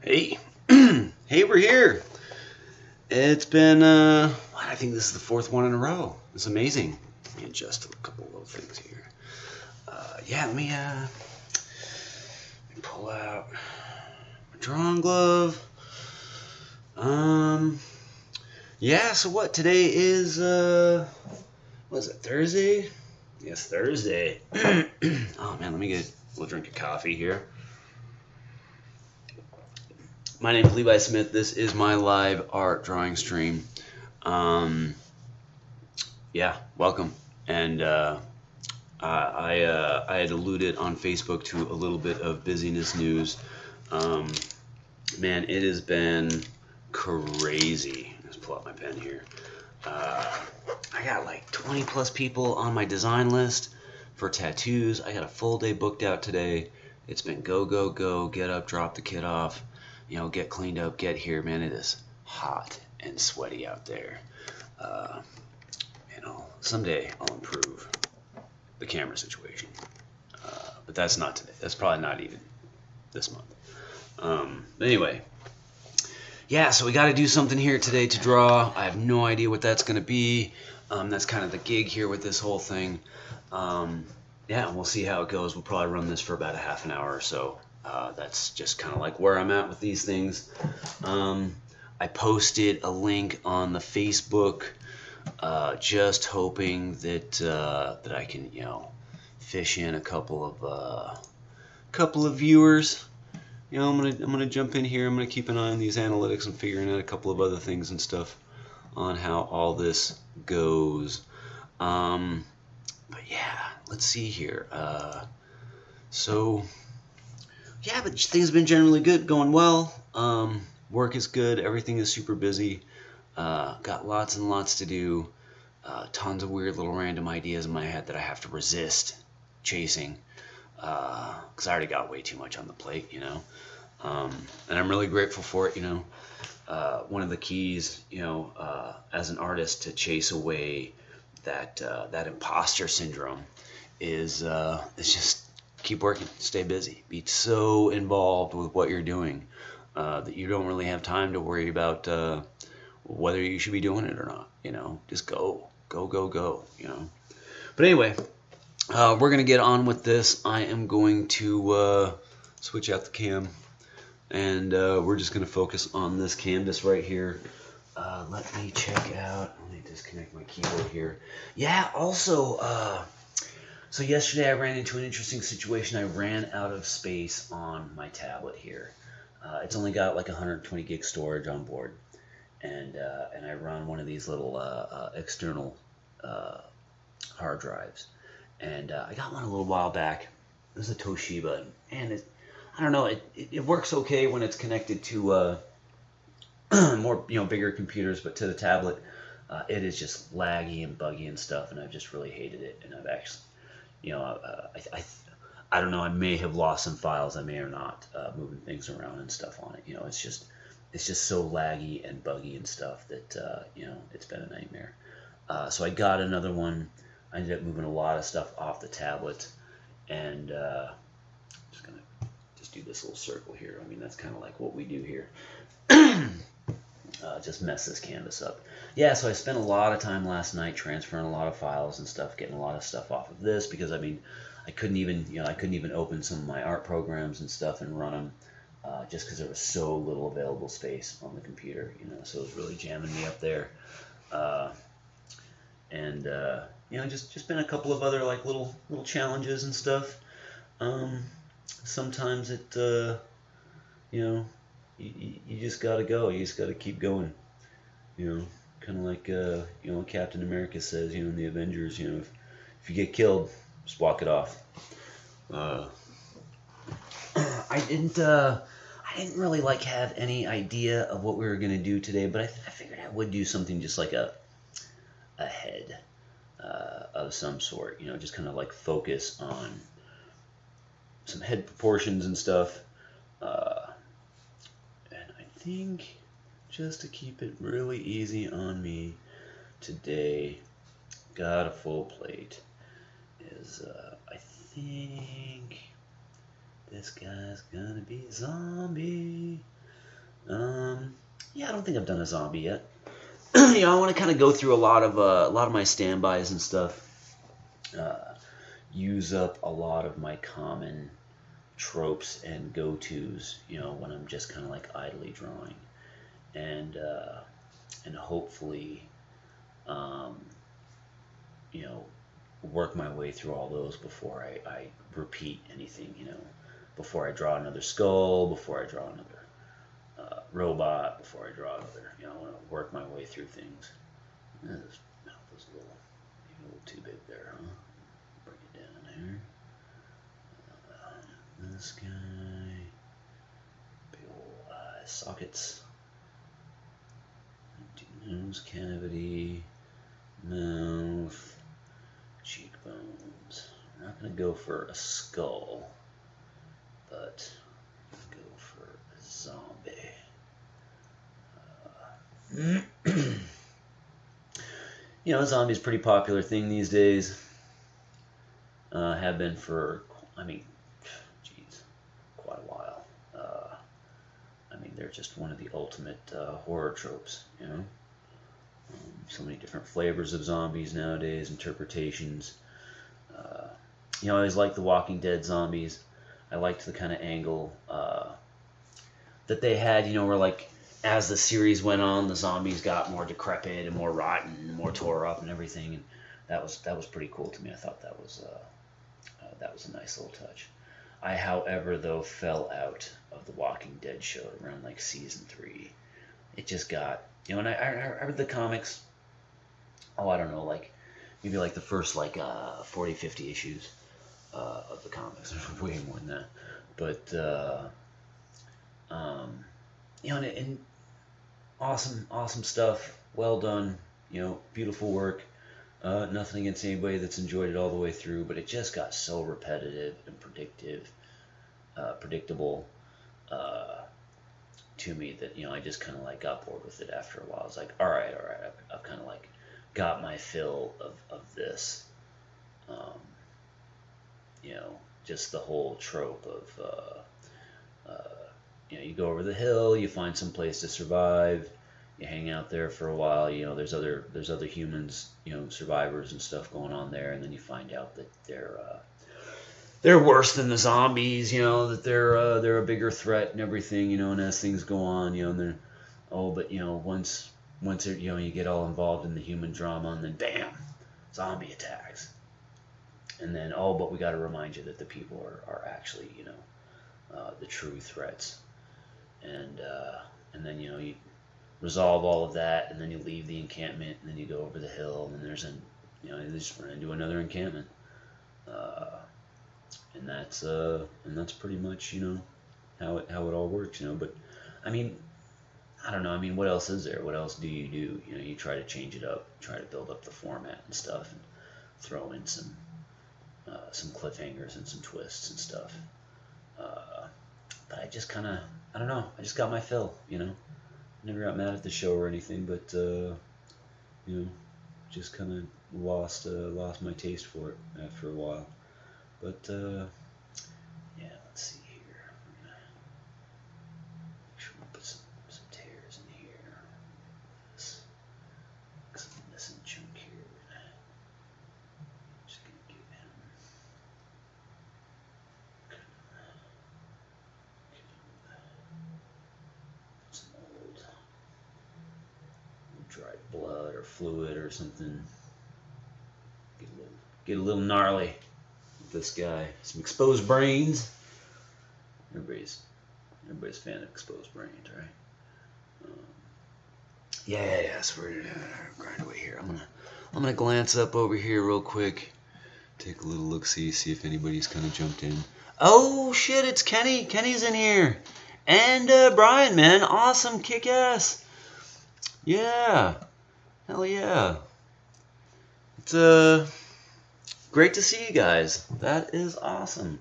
Hey, hey, we're here. It's been, I think this is the fourth one in a row. It's amazing. Let me adjust a couple of little things here. Yeah, let me pull out my drawing glove. Um, yeah, so what? Today is, what is it, Thursday? Yes, Thursday. Oh, man, let me get a little drink of coffee here. My name is Levi Smith. This is my live art drawing stream. Um, yeah, welcome. And I had alluded on Facebook to a little bit of busyness news. Um, Man, it has been crazy. Let's pull out my pen here. I got like 20 plus people on my design list for tattoos. I got a full day booked out today. It's been go, go, go, get up, drop the kid off, get cleaned up, get here. Man, it is hot and sweaty out there. Uh, Someday I'll improve the camera situation. But that's not today. That's probably not even this month. But anyway, yeah, so we got to do something here today to draw. I have no idea what that's going to be. That's kind of the gig here with this whole thing. Yeah, we'll see how it goes. We'll probably run this for about a half an hour or so. That's just kind of like where I'm at with these things. I posted a link on the Facebook, just hoping that I can, fish in a couple of viewers. I'm gonna jump in here. I'm gonna keep an eye on these analytics and figuring out a couple of other things and stuff on how all this goes. But yeah, let's see here. So yeah, but things have been generally good, going well. Work is good. Everything is super busy. Got lots and lots to do. Tons of weird little random ideas in my head that I have to resist chasing. Because I already got way too much on the plate, and I'm really grateful for it. One of the keys, as an artist to chase away that imposter syndrome is just keep working, stay busy, be so involved with what you're doing that you don't really have time to worry about whether you should be doing it or not. Just go. But anyway. We're going to get on with this. I am going to switch out the cam, and we're just going to focus on this canvas right here. Let me check out. Let me disconnect my keyboard here. Yeah, also, so yesterday I ran into an interesting situation. I ran out of space on my tablet here. It's only got like 120 gig storage on board, and I run one of these little external hard drives. And I got one a little while back. It was a Toshiba, and I don't know, it works okay when it's connected to more bigger computers, but to the tablet, it is just laggy and buggy and stuff, and I've just really hated it. And I've actually, I don't know, I may have lost some files, I may or not, moving things around and stuff on it. It's just so laggy and buggy and stuff that it's been a nightmare. So I got another one. I ended up moving a lot of stuff off the tablet, and just gonna do this little circle here. I mean, that's kind of like what we do here. Just mess this canvas up. Yeah, so I spent a lot of time last night transferring a lot of files and stuff, getting a lot of stuff off of this, because I couldn't even open some of my art programs and stuff and run them, just because there was so little available space on the computer. So it was really jamming me up there. Just been a couple of other like little challenges and stuff. Sometimes it, you just gotta go. You just gotta keep going. Kind of like Captain America says, in the Avengers. If you get killed, just walk it off. I didn't really have any idea of what we were gonna do today, but I figured I would do something just like a head of some sort, just kind of like focus on some head proportions and stuff. And I think just to keep it really easy on me today, got a full plate, is I think this guy's gonna be a zombie. Yeah, I don't think I've done a zombie yet. You know, I want to kind of go through a lot of my standbys and stuff. Use up a lot of my common tropes and go-tos, you know, when I'm just kind of like idly drawing, and hopefully, you know, work my way through all those before I repeat anything, you know, before I draw another skull, before I draw another robot, before I draw another, you know, I want to work my way through things. This mouth is a little too big there, huh? Bring it down there. This guy, big old eye sockets, empty nose cavity, mouth, cheekbones. I'm not going to go for a skull, but go for a zombie. You know, zombie is a pretty popular thing these days. Have been for, I mean, geez, quite a while. I mean, they're just one of the ultimate horror tropes, you know. So many different flavors of zombies nowadays, interpretations. You know, I always liked the Walking Dead zombies. I liked the kind of angle that they had, you know, where like as the series went on, the zombies got more decrepit and more rotten and more tore up and everything, and that was pretty cool to me. I thought that was a nice little touch. I, however, though, fell out of the Walking Dead show around like season 3. It just got, you know, and I read the comics. Oh, I don't know, like maybe like the first like 40, 50 issues of the comics. There's way more than that, but you know, and awesome stuff. Well done. You know, beautiful work. Nothing against anybody that's enjoyed it all the way through, but it just got so repetitive and predictable to me that, you know, I just kind of like got bored with it after a while. I was like, all right, I've kind of like got my fill of this. You know, just the whole trope of you know, you go over the hill, you find some place to survive, you hang out there for a while. You know, there's other humans, you know, survivors and stuff going on there, and then you find out that they're worse than the zombies. You know, that they're a bigger threat and everything. You know, and as things go on, you know, and they're but you know, once you know, you get all involved in the human drama, and then bam, zombie attacks, and then but we got to remind you that the people are actually, you know, the true threats. And then, you know, you resolve all of that, and then you leave the encampment, and then you go over the hill, and there's you know, you just run into another encampment, and that's pretty much, you know, how it all works, you know. But I mean, I don't know. I mean, what else is there? What else do? You know, you try to change it up, try to build up the format and stuff, and throw in some cliffhangers and some twists and stuff. But I just kind of, I don't know, I just got my fill, you know. Never got mad at the show or anything, but, you know, just kind of lost my taste for it after a while. But, yeah, let's see here. I'm going to make sure we put some tears in here. Some missing chunk here. Just going to give him some old dried blood or fluid or something. Get a little gnarly with this guy. Some exposed brains. Everybody's a fan of exposed brains, right? Yeah. So we're gonna grind away here. I'm gonna glance up over here real quick. Take a little look, see if anybody's kind of jumped in. Oh shit! It's Kenny. Kenny's in here, and Brian, man, awesome, kick ass. Yeah, hell yeah. It's great to see you guys. That is awesome.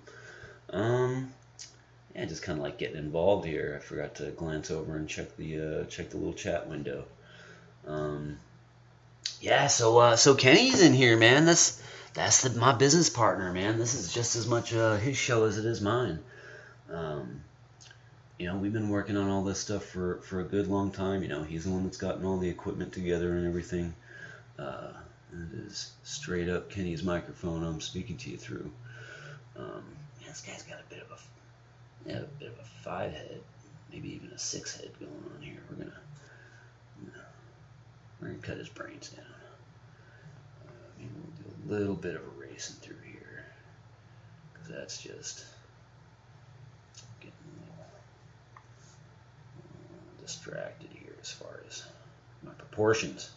Yeah, just kind of like getting involved here. I forgot to glance over and check the little chat window. Yeah, so Kenny's in here, man. That's my business partner, man. This is just as much his show as it is mine. we've been working on all this stuff for a good long time. He's the one that's gotten all the equipment together and everything. It is straight up Kenny's microphone I'm speaking to you through. This guy's got a bit of a 5 head, maybe even a 6 head going on here. We're gonna cut his brains down. Maybe we'll do a little bit of erasing through here, because that's just getting a little distracted here as far as my proportions.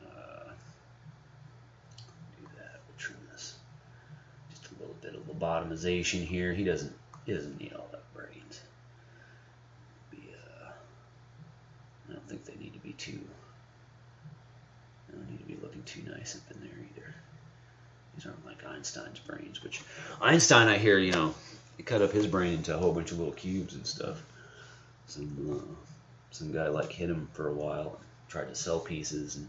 Do that. We'll trim this. Just a little bit of lobotomization here. He doesn't need all that brains. I don't think they need to be too. They don't need to be looking too nice up in there either. These aren't like Einstein's brains, which Einstein, I hear, he cut up his brain into a whole bunch of little cubes and stuff. Some guy hit him for a while and tried to sell pieces, and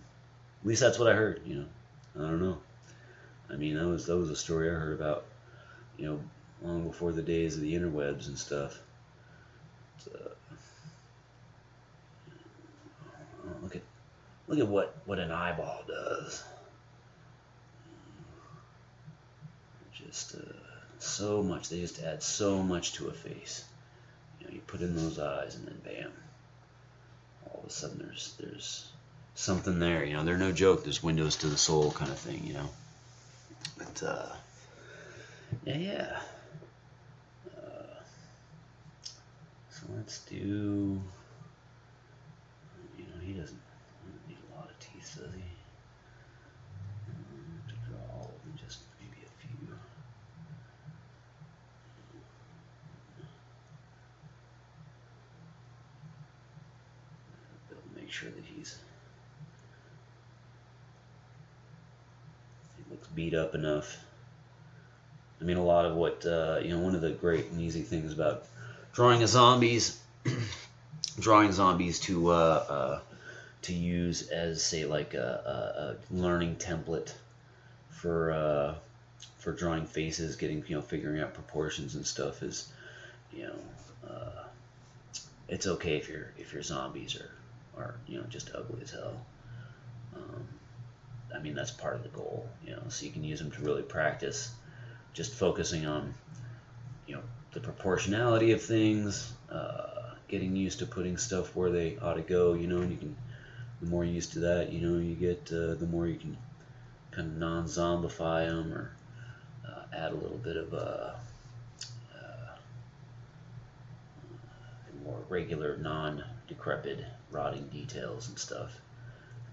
at least that's what I heard. I don't know. I mean, that was a story I heard about, long before the days of the interwebs and stuff. Look at what an eyeball does. Just so much. They just add so much to a face. You put in those eyes, and then bam, all of a sudden there's something there. They're no joke. There's windows to the soul kind of thing. But yeah. So let's do. He doesn't need a lot of teeth, does he? To draw all of them, just maybe a few. Make sure that he looks beat up enough. I mean, a lot of what one of the great and easy things about drawing zombies to use as, say, like a learning template for drawing faces, figuring out proportions and stuff is, it's okay if your zombies are just ugly as hell. I mean, that's part of the goal, so you can use them to really practice just focusing on, the proportionality of things, getting used to putting stuff where they ought to go, and you can, the more used to that, you get, the more you can kind of non-zombify them or add a little bit of more regular, non-decrepit, rotting details and stuff.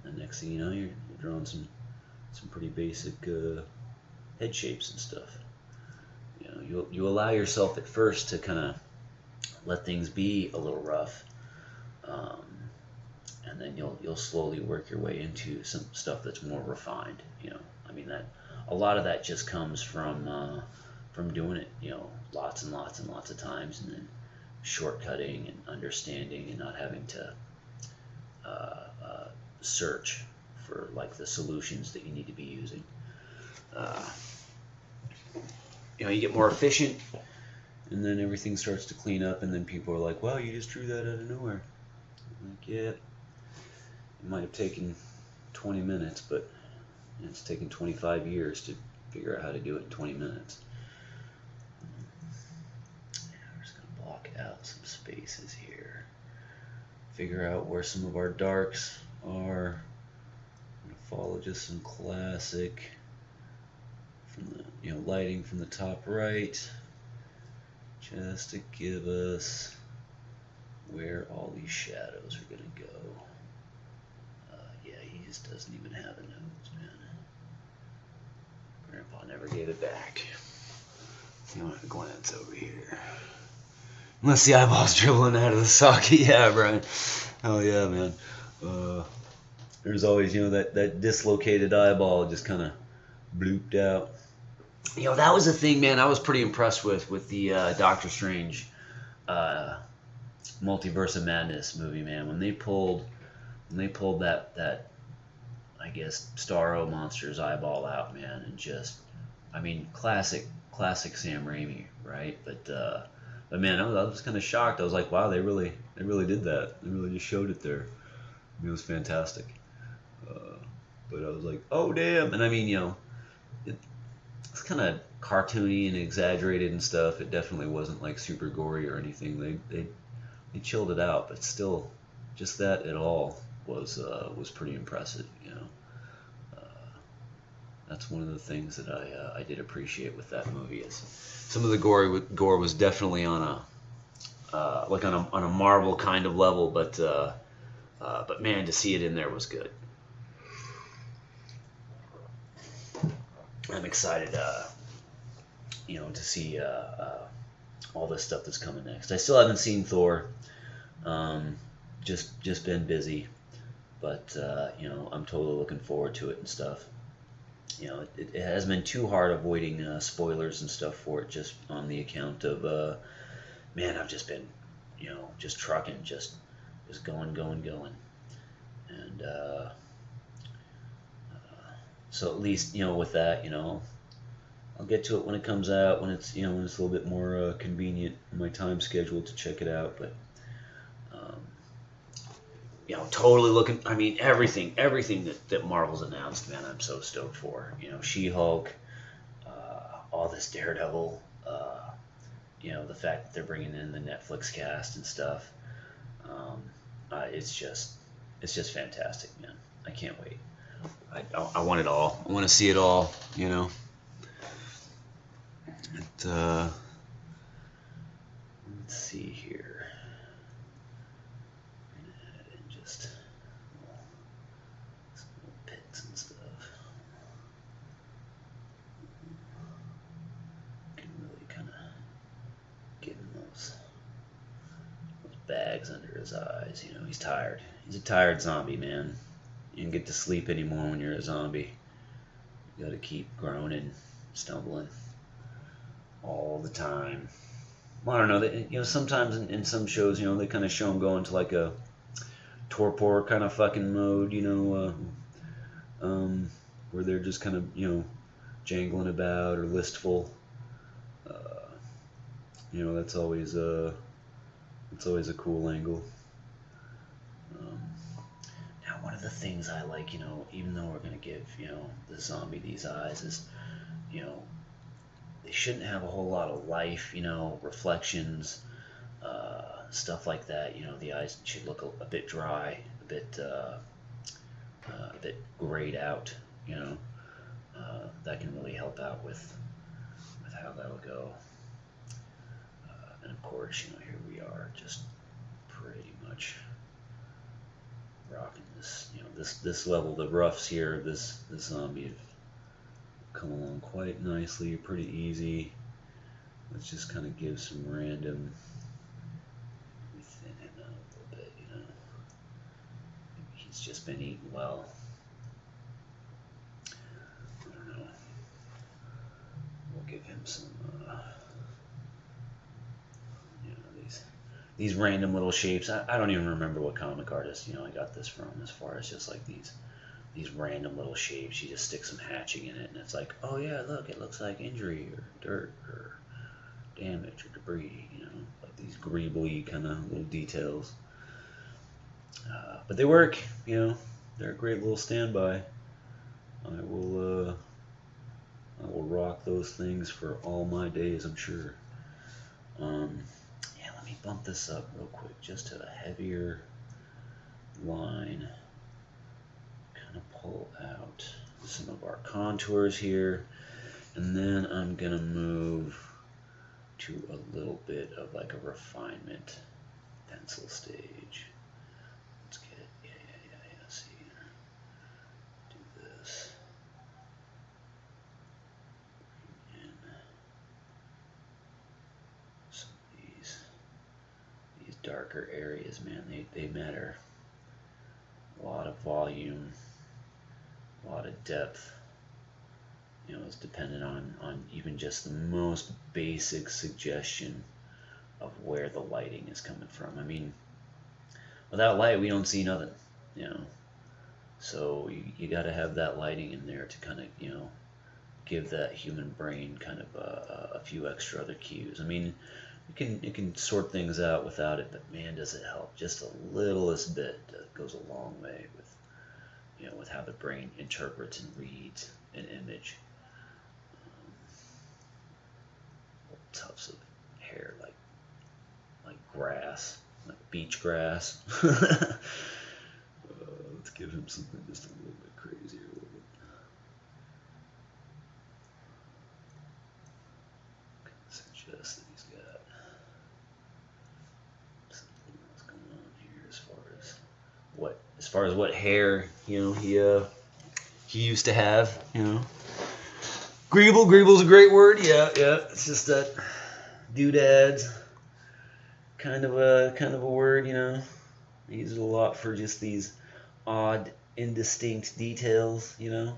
And the next thing you know, you're drawing some pretty basic head shapes and stuff. You allow yourself at first to kind of let things be a little rough, and then you'll slowly work your way into some stuff that's more refined. I mean, that a lot of that just comes from doing it, lots and lots and lots of times, and then shortcutting and understanding and not having to search for the solutions that you need to be using. You get more efficient, and then everything starts to clean up, and then people are like, wow, you just drew that out of nowhere. I'm like, yeah, it might have taken 20 minutes, but it's taken 25 years to figure out how to do it in 20 minutes. We're just going to block out some spaces here. Figure out where some of our darks are. I'm going to follow just some classic from the lighting from the top right, just to give us where all these shadows are going to go. Yeah, he just doesn't even have a nose, man. Grandpa never gave it back. You want to glance over here. Unless the eyeball's dribbling out of the socket. Yeah, Brian. Oh yeah, man. There's always, that dislocated eyeball just kind of blooped out. That was the thing, man. I was pretty impressed with the Doctor Strange Multiverse of Madness movie, man. When they pulled that I guess Starro monster's eyeball out, man, and just, I mean, classic Sam Raimi, right? But But man, I was kind of shocked. I was like, wow, they really did that. They really just showed it there. It was fantastic. Uh, but I was like, oh damn. And I mean, it's kind of cartoony and exaggerated and stuff. It definitely wasn't like super gory or anything. They chilled it out, but still, just that at all was pretty impressive. That's one of the things that I did appreciate with that movie. Is some of the gore was definitely on a like on a Marvel kind of level, but man, to see it in there was good. I'm excited, to see all this stuff that's coming next. I still haven't seen Thor. Just been busy, but I'm totally looking forward to it and stuff. It has been too hard avoiding spoilers and stuff for it, just on the account of man, I've just been just trucking, just going, and so at least with that, I'll get to it when it comes out, when it's when it's a little bit more convenient in my time schedule to check it out. But totally looking. I mean, everything that Marvel's announced, man, I'm so stoked for. She-Hulk, all this Daredevil, the fact that they're bringing in the Netflix cast and stuff. It's just fantastic, man. I can't wait. I want it all. I want to see it all. Let's see here. And just some little pics and stuff. Can really kind of get in those bags under his eyes. He's tired. He's a tired zombie, man. You don't get to sleep anymore when you're a zombie. You gotta keep groaning, stumbling all the time. Well, I don't know. Sometimes in some shows, they kind of show him go into like a torpor kind of fucking mode, where they're just kind of, jangling about or listful. That's always a cool angle. Now, one of the things I like, even though we're gonna give, the zombie these eyes, is, they shouldn't have a whole lot of life, reflections, stuff like that. The eyes should look a bit dry, a bit grayed out. That can really help out with how that'll go. And of course, here we are, just pretty much rocking this. This level, the roughs here, this zombie have come along quite nicely, pretty easy. Let's just kind of give some random, thin him out a little bit, Maybe he's just been eating well. I don't know. We'll give him some, these random little shapes. I don't even remember what comic artist, I got this from, as far as just like these random little shapes. You just stick some hatching in it, and it's like, oh yeah, look, it looks like injury or dirt or damage or debris, like these greebly kind of little details. But they work, they're a great little standby. I will rock those things for all my days, I'm sure. Let me bump this up real quick, just to a heavier line. Pull out some of our contours here, and then I'm gonna move to a little bit of like a refinement pencil stage. Let's get see here. Do this. Bring in some of these darker areas, man. They matter. A lot of volume. A lot of depth. It's dependent on even just the most basic suggestion of where the lighting is coming from. I mean, without light, we don't see nothing, So you got to have that lighting in there to kind of, give that human brain kind of a few extra other cues. I mean, it can sort things out without it, but man, does it help just a littlest bit. Goes a long way with, you know, with how the brain interprets and reads an image. Little tufts of hair like grass, like beach grass. Let's give him something just a little bit crazier. Suggest that he's got something else going on here as far as what hair, you know, he used to have, you know. Greeble's a great word, yeah. It's just that doodads kind of a word, you know. I use it a lot for just these odd, indistinct details, you know.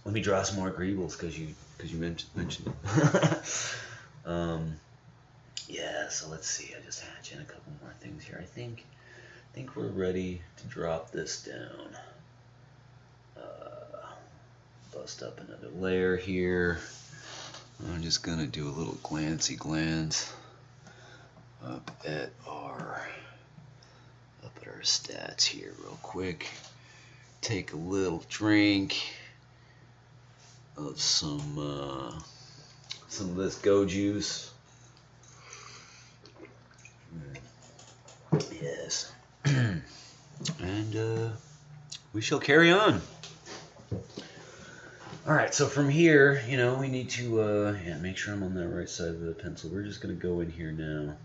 Let me draw some more Greebles because you mentioned it. Yeah, so let's see. I just hatch in a couple more things here. I think we're ready to drop this down. Bust up another layer here. I'm just gonna do a little glancy glance up at our stats here real quick. Take a little drink of some of this Go Juice. Yes. And we shall carry on. Alright, so from here, you know, we need to make sure I'm on that right side of the pencil. We're just going to go in here now.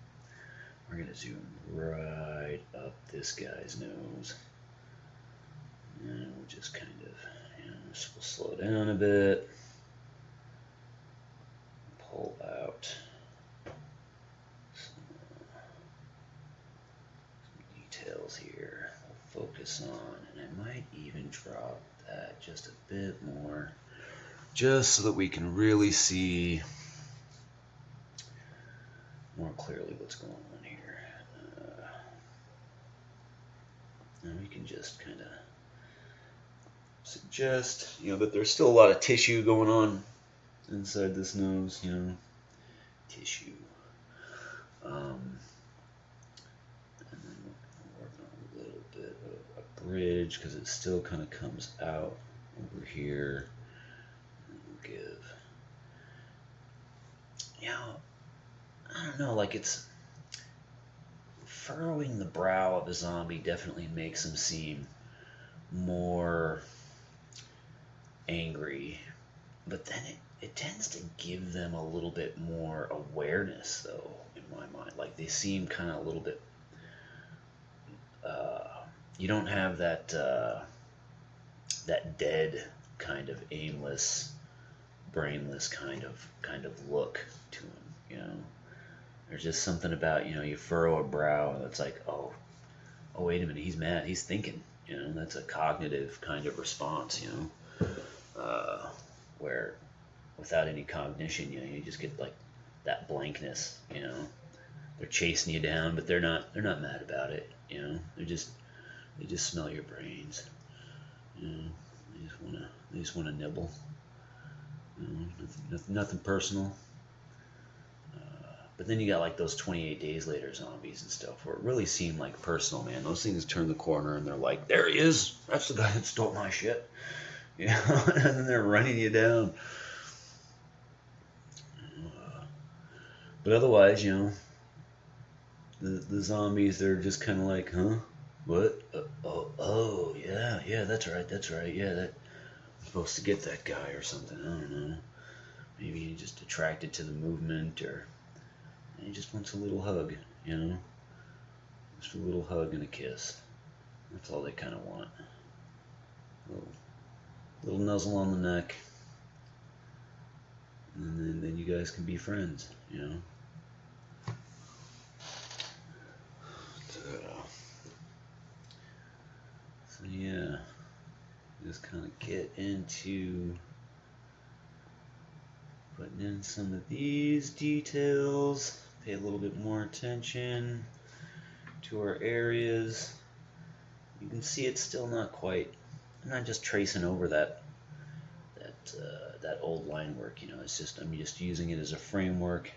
We're going to zoom right up this guy's nose. And we'll just kind of, you know, we'll slow down a bit. Pull out some details here. We'll focus on, and I might even drop that just a bit more, just so that we can really see more clearly what's going on here. And we can just kind of suggest, you know, that there's still a lot of tissue going on inside this nose, you know, tissue. And then we'll work on a little bit of a bridge because it still kind of comes out over here. And we'll give, you know, I don't know, like it's furrowing the brow of a zombie definitely makes him seem more angry, but then it tends to give them a little bit more awareness, though, in my mind. Like they seem kind of a little bit. You don't have that that dead kind of aimless, brainless kind of look to him. You know, there's just something about, you know, you furrow a brow and it's like, oh, wait a minute, he's mad, he's thinking. You know, that's a cognitive kind of response. You know, where without any cognition, you know, you just get like that blankness. You know, they're chasing you down, but they're not mad about it. You know, they just smell your brains. You know, they just wanna nibble. You know, nothing personal. But then you got like those 28 days later zombies and stuff where it really seemed like personal, man. Those things turn the corner and they're like, there he is. That's the guy that stole my shit. You know, and then they're running you down. But otherwise, you know, the zombies, they're just kind of like, huh? What? Oh, yeah, that's right, yeah, that I'm supposed to get that guy or something, I don't know. Maybe he's just attracted to the movement, or he just wants a little hug, you know? Just a little hug and a kiss. That's all they kind of want. Little nuzzle on the neck. And then you guys can be friends, you know? So yeah, just kind of get into putting in some of these details. Pay a little bit more attention to our areas. You can see it's still not quite. I'm not just tracing over that old line work. You know, it's just I'm just using it as a framework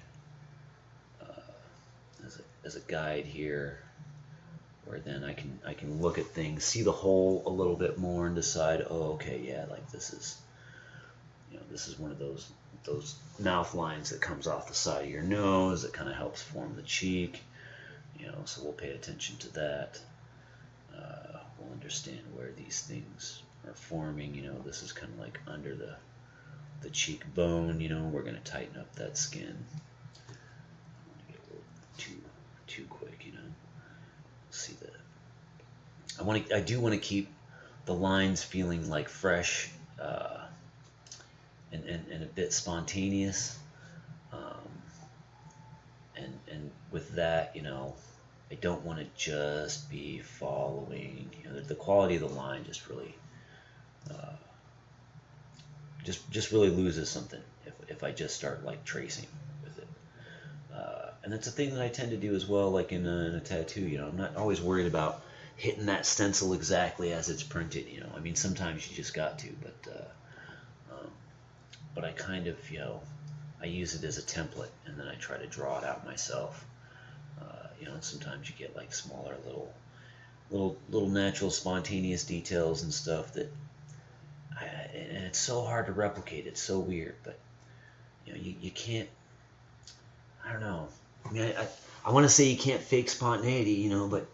as a guide here, where then I can look at things, see the whole a little bit more, and decide, oh, okay, yeah, like this is, this is one of those mouth lines that comes off the side of your nose that kind of helps form the cheek, so we'll pay attention to that. We'll understand where these things are forming. This is kind of like under the cheekbone. We're going to tighten up that skin. I don't want to get a little too quick. See that. I do want to keep the lines feeling like fresh and a bit spontaneous. And with that, I don't want to just be following. The quality of the line just really, just really loses something if I just start like tracing with it. And that's a thing that I tend to do as well, like in a tattoo. I'm not always worried about hitting that stencil exactly as it's printed. I mean, sometimes you just got to, but I kind of, I use it as a template, and then I try to draw it out myself. Sometimes you get like smaller little natural spontaneous details and stuff that, and it's so hard to replicate. It's so weird, but you can't. I don't know. I mean, I want to say you can't fake spontaneity, but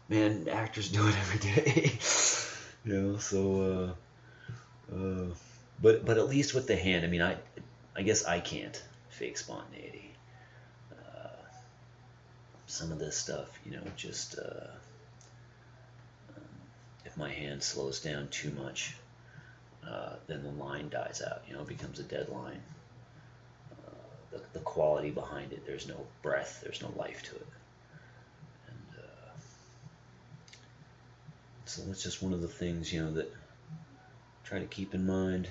man, actors do it every day. So but at least with the hand, I mean, I guess I can't fake spontaneity. Some of this stuff, just if my hand slows down too much, then the line dies out. It becomes a dead line. The quality behind it, there's no breath, there's no life to it. And so that's just one of the things, that I try to keep in mind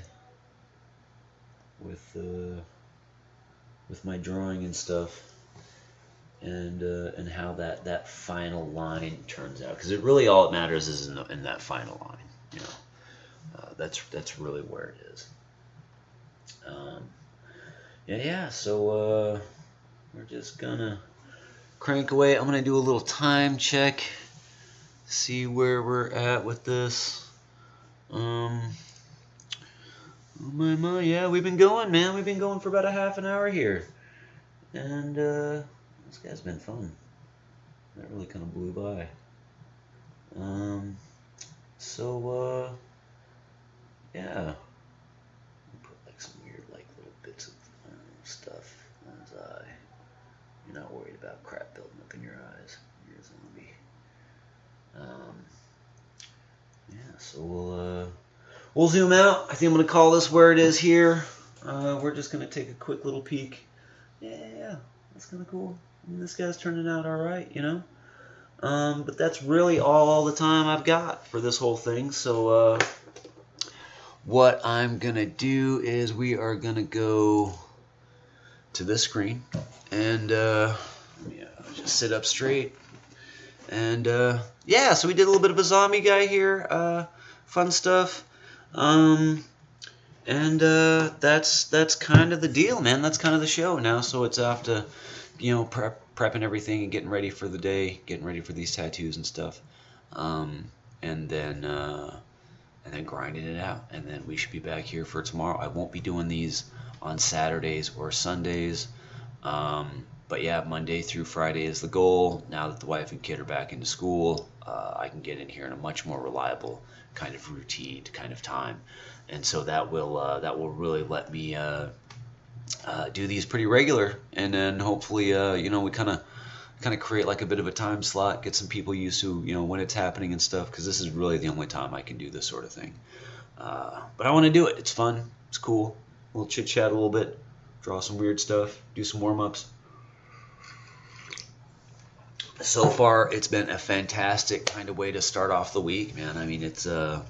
with my drawing and stuff, and how that final line turns out, because it really, all that matters is in that final line. That's really where it is. So we're just gonna crank away. I'm gonna do a little time check, see where we're at with this. Oh my, yeah, we've been going, man. We've been going for about a half an hour here, and this guy's been fun. That really kind of blew by. Yeah. Put like some weird, like little bits of stuff on his eye. You're not worried about crap building up in your eyes. You're a zombie. So we'll zoom out. I think I'm gonna call this where it is here. We're just gonna take a quick little peek. Yeah, that's kind of cool. I mean, this guy's turning out all right, But that's really all the time I've got for this whole thing. So what I'm gonna do is we are gonna go to this screen and just sit up straight. And yeah, so we did a little bit of a zombie guy here. Fun stuff. And that's kind of the deal, man. That's kind of the show now. So it's after, prepping everything and getting ready for the day, getting ready for these tattoos and stuff, and then grinding it out. And then we should be back here for tomorrow. I won't be doing these on Saturdays or Sundays, but yeah, Monday through Friday is the goal. Now that the wife and kid are back into school, I can get in here in a much more reliable kind of routine kind of time, and so that will really let me do these pretty regular, and then hopefully we kind of create like a bit of a time slot, get some people used to when it's happening and stuff, because this is really the only time I can do this sort of thing. But I want to do it. It's fun. It's cool. We'll chit chat a little bit, draw some weird stuff, do some warm-ups. So far, it's been a fantastic kind of way to start off the week, man. I mean, it's or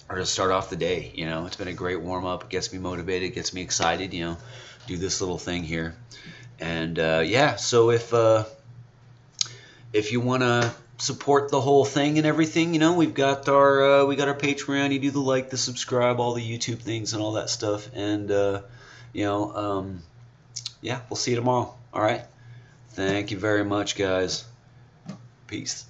to start off the day. It's been a great warm-up. It gets me motivated, gets me excited. Do this little thing here, and yeah. So if you want to support the whole thing and everything, we've got our Patreon. You do the like, the subscribe, all the YouTube things, and all that stuff. And yeah, we'll see you tomorrow. All right. Thank you very much, guys. Peace.